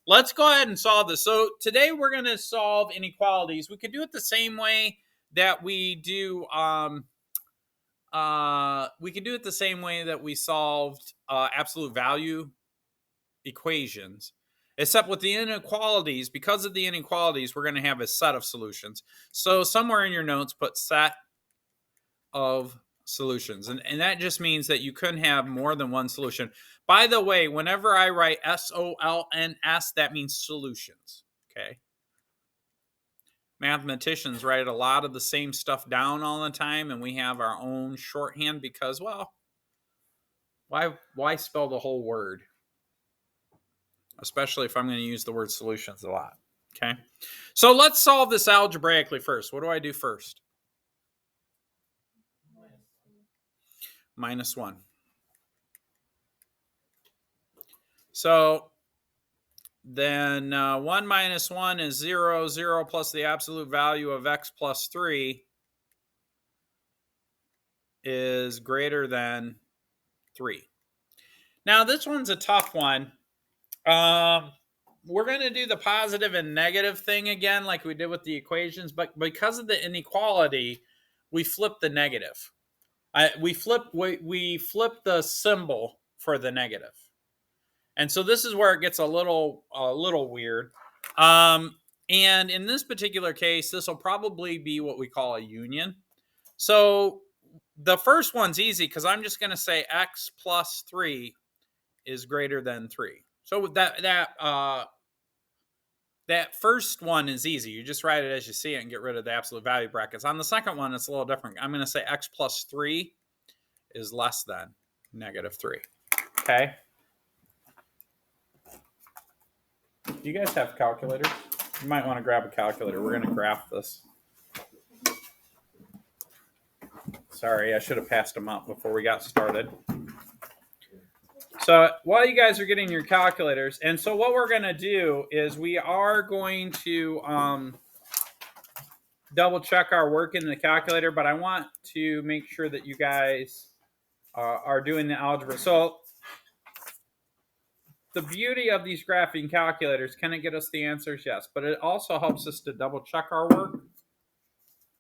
Let's go ahead and solve this. So today we're going to solve inequalities. We could do it the same way that we do. We could do it the same way that we solved absolute value equations, except with the inequalities. Because of the inequalities, we're going to have a set of solutions. So somewhere in your notes, put set of solutions. And that just means that you couldn't have more than one solution. By the way, whenever I write SOLNS, that means solutions. Okay. Mathematicians write a lot of the same stuff down all the time, and we have our own shorthand because, well, why spell the whole word? Especially if I'm going to use the word solutions a lot. Okay. So let's solve this algebraically first. What do I do first? Minus 1. So then 1 minus 1 is 0. 0 plus the absolute value of x plus 3 is greater than 3. Now, this one's a tough one. We're going to do the positive and negative thing again like we did with the equations, but because of the inequality, we flip the negative. We flip the symbol for the negative. And so this is where it gets a little weird. And in this particular case, this will probably be what we call a union. So the first one's easy because I'm just going to say x plus 3 is greater than 3. So that first one is easy. You just write it as you see it and get rid of the absolute value brackets. On the second one, it's a little different. I'm going to say x plus 3 is less than negative 3. Okay. Do you guys have calculators? You might want to grab a calculator. We're going to graph this. Sorry, I should have passed them up before we got started. So while you guys are getting your calculators, and so what we're going to do is we are going to double check our work in the calculator, but I want to make sure that you guys are doing the algebra. So the beauty of these graphing calculators, can it get us the answers? Yes, but it also helps us to double check our work,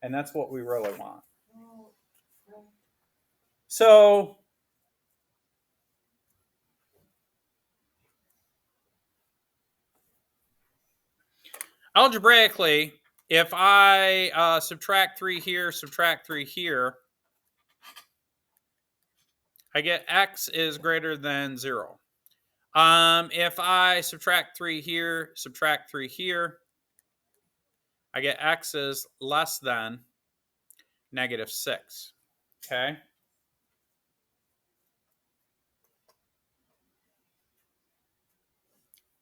and that's what we really want. So algebraically, if I subtract 3 here, subtract 3 here, I get x is greater than 0. If I subtract 3 here, subtract 3 here, I get x is less than negative 6. Okay.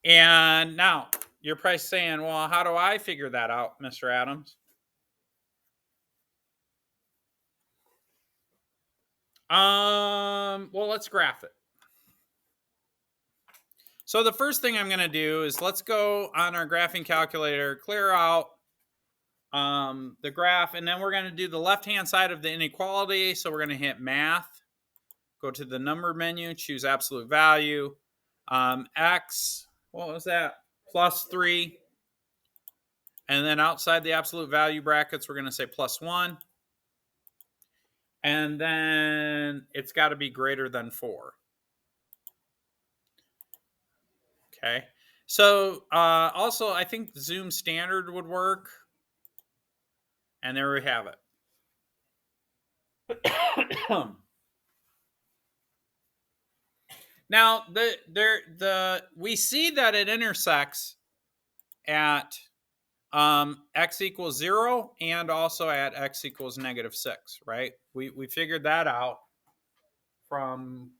And now you're probably saying, well, how do I figure that out, Mr. Adams? Well, let's graph it. So the first thing I'm going to do is let's go on our graphing calculator, clear out the graph, and then we're going to do the left-hand side of the inequality. So we're going to hit math, go to the number menu, choose absolute value, x, what was that? Plus 3. And then outside the absolute value brackets, we're going to say plus 1. And then it's got to be greater than 4. Okay. So also, I think Zoom standard would work. And there we have it. Now, we see that it intersects at x equals 0 and also at x equals negative 6, right? We figured that out from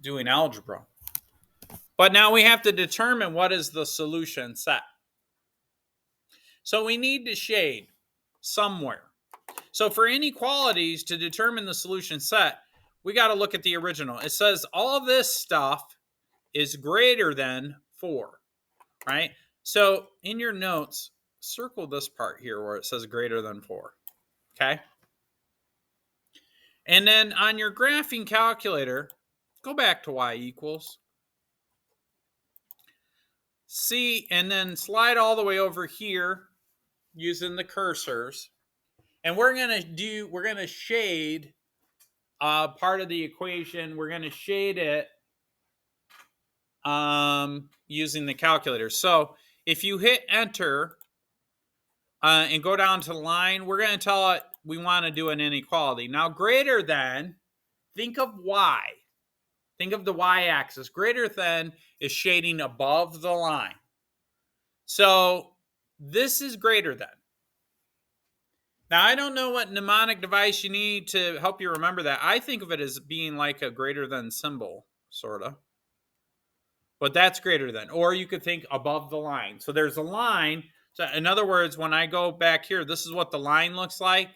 doing algebra. But now we have to determine what is the solution set. So we need to shade somewhere. So for inequalities, to determine the solution set, we got to look at the original. It says all of this stuff is greater than 4, right? So in your notes, circle this part here where it says greater than 4, okay? And then on your graphing calculator, go back to y equals. see, and then slide all the way over here using the cursors. And we're going to shade part of the equation. We're going to shade it using the calculator. So if you hit enter and go down to the line, we're going to tell it we want to do an inequality. Now, greater than, think of y. Think of the y-axis. Greater than is shading above the line. So this is greater than. Now, I don't know what mnemonic device you need to help you remember that. I think of it as being like a greater than symbol, sort of. But that's greater than. Or you could think above the line. So there's a line. So in other words, when I go back here, this is what the line looks like.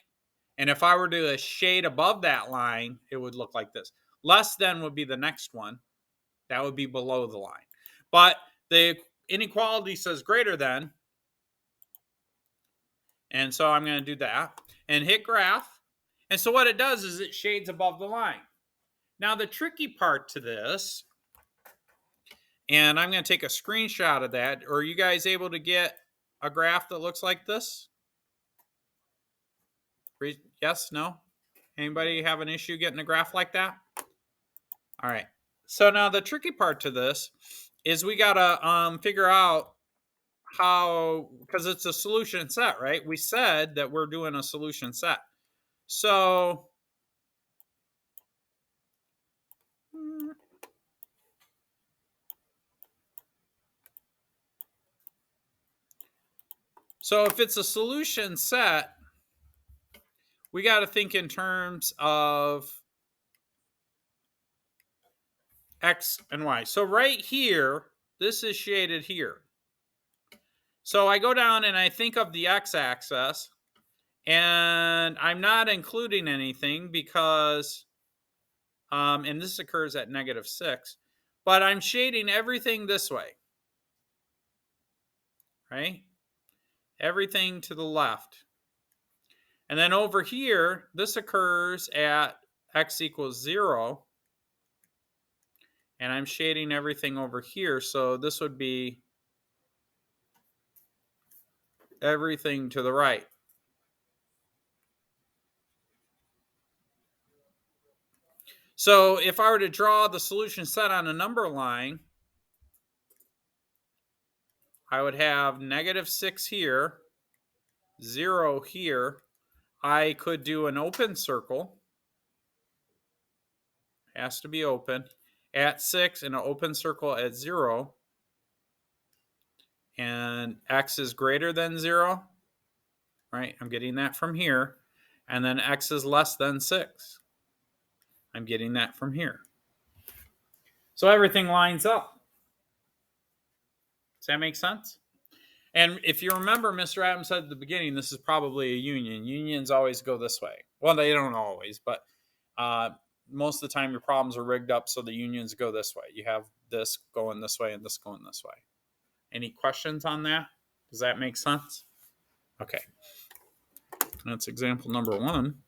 And if I were to shade above that line, it would look like this. Less than would be the next one. That would be below the line. But the inequality says greater than. And so I'm going to do that and hit graph. And so what it does is it shades above the line. Now the tricky part to this, and I'm going to take a screenshot of that. Are you guys able to get a graph that looks like this? Yes? No? Anybody have an issue getting a graph like that? All right. So now the tricky part to this is we got to figure out how, because it's a solution set, right? We said that we're doing a solution set. So if it's a solution set, we got to think in terms of X and Y. So right here, this is shaded here. So I go down and I think of the x-axis, and I'm not including anything because, and this occurs at -6, but I'm shading everything this way, right? Everything to the left. And then over here, this occurs at x equals 0, and I'm shading everything over here. So this would be everything to the right. So if I were to draw the solution set on a number line, I would have -6 here, 0 here. I could do an open circle. Has to be open. At 6 and an open circle at 0. And x is greater than 0. Right? I'm getting that from here. And then x is less than 6. I'm getting that from here. So everything lines up. Does that make sense? And if you remember, Mr. Adams said at the beginning, this is probably a union. Unions always go this way. Well, they don't always, but most of the time your problems are rigged up so the unions go this way. You have this going this way and this going this way. Any questions on that? Does that make sense? Okay. That's example number 1.